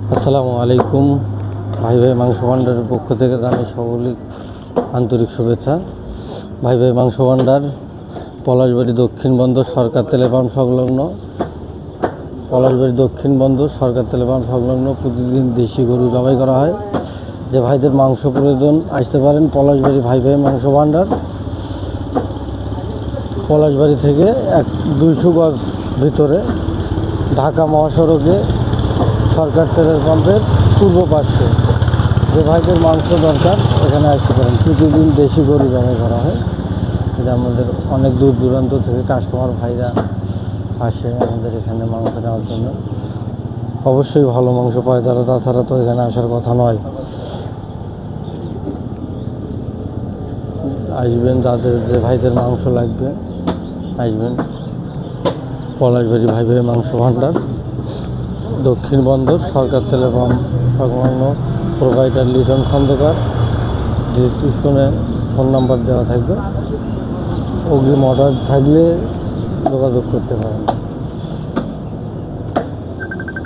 আসসালামু আলাইকুম। ভাই ভাই মাংস ভাণ্ডারের পক্ষ থেকে জানাই সকলের আন্তরিক শুভেচ্ছা। ভাই ভাই মাংস ভাণ্ডার, পলাশবাড়ি দক্ষিণ বন্দর সরকার তেলে পাম্প সংলগ্ন। পলাশবাড়ি দক্ষিণ বন্দর সরকার তেলে পাম্প সংলগ্ন প্রতিদিন দেশি গরু জবাই করা হয়। যে ভাইদের মাংস প্রয়োজন আসতে পারেন পলাশবাড়ি ভাই ভাই মাংস ভাণ্ডার। পলাশবাড়ি থেকে 200 গজ ভিতরে ঢাকা মহাসড়কে সরকার তেলের পাম্পের পূর্ব পাশে। যে ভাইদের মাংস দরকার এখানে আসতে পারেন। প্রতিদিন দেশি গরু জবাই করা হয়। এটা আমাদের অনেক দূর দূরান্ত থেকে কাস্টমার ভাইরা আসে আমাদের এখানে মাংস নেওয়ার জন্য। অবশ্যই ভালো মাংস পায় তারা, তাছাড়া তো এখানে আসার কথা নয়। আসবেন, যাদের যে ভাইদের মাংস লাগবে আসবেন। পলাশবাড়ি ভাই ভাই মাংস ভাণ্ডার, দক্ষিণ বন্দর সরকার তেলে পাম্প সংলগ্ন। প্রোভাইডার লিটন খন্দকার। ডিসক্রিপশনে ফোন নাম্বার দেওয়া থাকবে, অগ্রিম অর্ডার থাকলে যোগাযোগ করতে পারেন।